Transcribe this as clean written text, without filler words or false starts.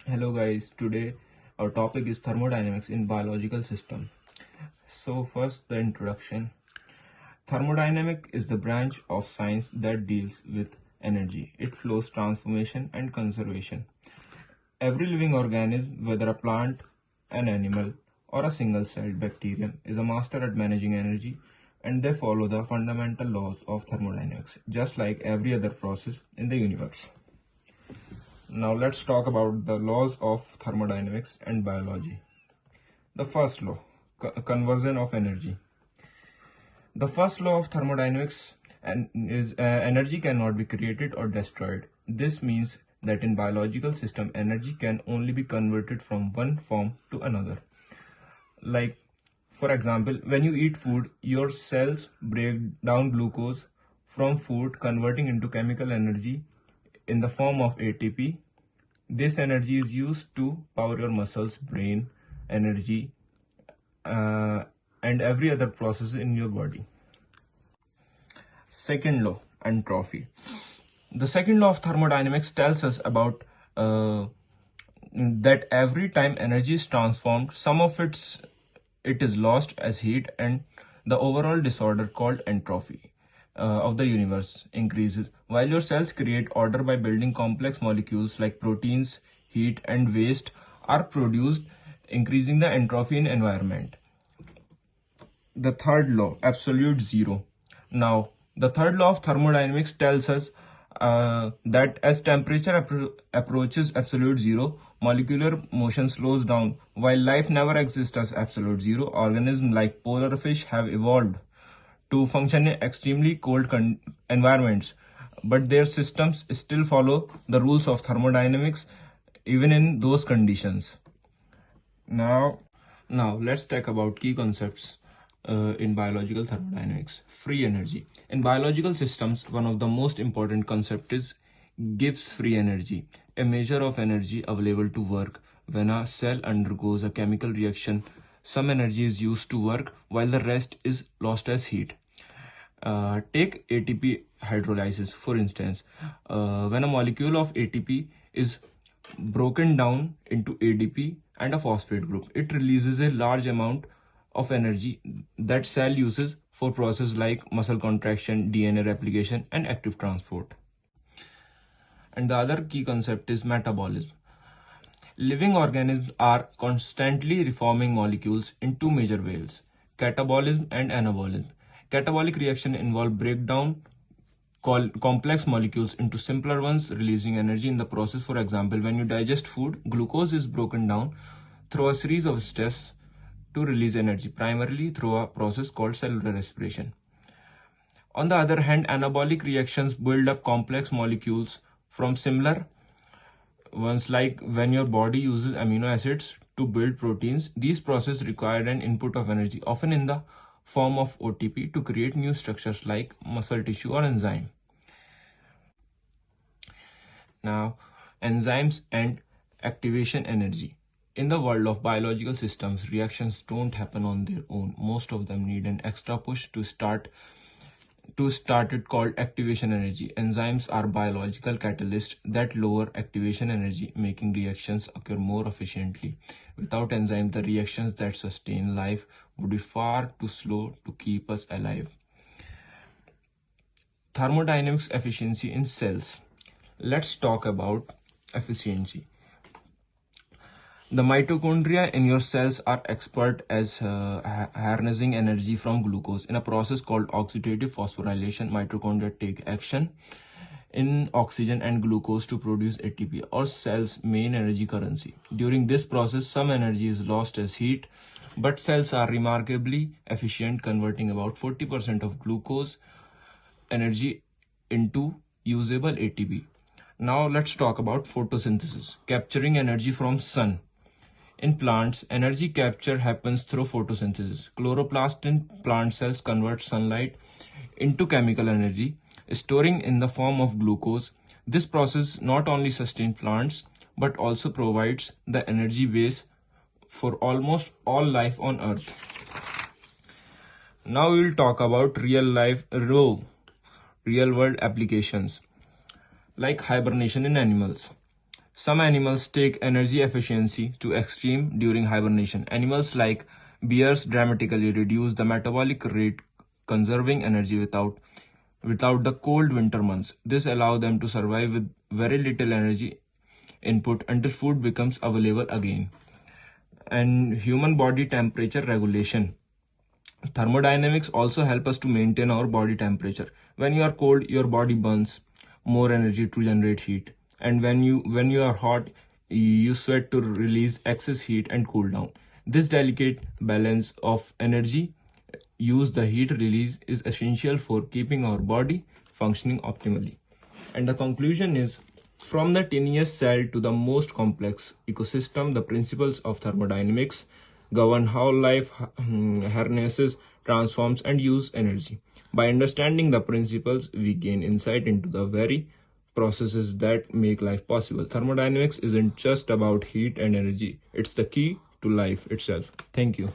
Hello guys, today our topic is thermodynamics in biological system. So first the introduction. Thermodynamic is the branch of science that deals with energy, its flows, transformation and conservation. Every living organism, whether a plant, an animal or a single-celled bacterium, is a master at managing energy, and they follow the fundamental laws of thermodynamics, just like every other process in the universe. Now let's talk about the laws of thermodynamics and biology. The first law, conversion of energy. The first law of thermodynamics is energy cannot be created or destroyed. This means that in biological system, energy can only be converted from one form to another. Like, for example, when you eat food, your cells break down glucose from food, converting into chemical energy in the form of ATP. This energy is used to power your muscles, brain, energy, and every other process in your body. Second law, entropy. The second law of thermodynamics tells us about that every time energy is transformed, some of it is lost as heat, and the overall disorder called entropy of the universe increases. While your cells create order by building complex molecules like proteins, heat and waste are produced, increasing the entropy in environment. The third law, absolute zero. Now, the third law of thermodynamics tells us that as temperature approaches absolute zero, molecular motion slows down. While life never exists as absolute zero, organisms like polar fish have evolved to function in extremely cold environments, but their systems still follow the rules of thermodynamics even in those conditions. Now, let's talk about key concepts in biological thermodynamics. Free energy. In biological systems, one of the most important concepts is Gibbs free energy, a measure of energy available to work. When a cell undergoes a chemical reaction, some energy is used to work while the rest is lost as heat. Take ATP hydrolysis, for instance. When a molecule of ATP is broken down into ADP and a phosphate group, it releases a large amount of energy that cell uses for processes like muscle contraction, DNA replication, and active transport. And the other key concept is metabolism. Living organisms are constantly reforming molecules in two major ways: catabolism and anabolism. Catabolic reaction involve breakdown complex molecules into simpler ones, releasing energy in the process. For example, when you digest food, glucose is broken down through a series of steps to release energy, primarily through a process called cellular respiration. On the other hand, anabolic reactions build up complex molecules from similar ones, like when your body uses amino acids to build proteins. These processes require an input of energy, often in the form of ATP, to create new structures like muscle tissue or enzyme. Now, enzymes and activation energy. In the world of biological systems, reactions don't happen on their own. Most of them need an extra push to start it, called activation energy. Enzymes are biological catalysts that lower activation energy, making reactions occur more efficiently. Without enzymes, the reactions that sustain life would be far too slow to keep us alive. Thermodynamics efficiency in cells. Let's talk about efficiency. The mitochondria in your cells are expert as harnessing energy from glucose. In a process called oxidative phosphorylation, mitochondria take action in oxygen and glucose to produce ATP, or cell's main energy currency. During this process, some energy is lost as heat, but cells are remarkably efficient, converting about 40% of glucose energy into usable ATP. Now let's talk about photosynthesis, capturing energy from sun. In plants, energy capture happens through photosynthesis. Chloroplast in plant cells convert sunlight into chemical energy, storing in the form of glucose. This process not only sustains plants but also provides the energy base for almost all life on Earth. Now we will talk about real world applications like hibernation in animals. Some animals take energy efficiency to extreme during hibernation. Animals like bears dramatically reduce the metabolic rate, conserving energy without the cold winter months. This allows them to survive with very little energy input until food becomes available again. And human body temperature regulation. Thermodynamics also help us to maintain our body temperature. When you are cold, your body burns more energy to generate heat. And when you are hot, you sweat to release excess heat and cool down. This delicate balance of energy use the heat release is essential for keeping our body functioning optimally. And the conclusion is from the tiniest cell to the most complex ecosystem, the principles of thermodynamics govern how life harnesses, transforms, and uses energy. By understanding the principles, we gain insight into the very processes that make life possible. Thermodynamics isn't just about heat and energy, it's the key to life itself. Thank you.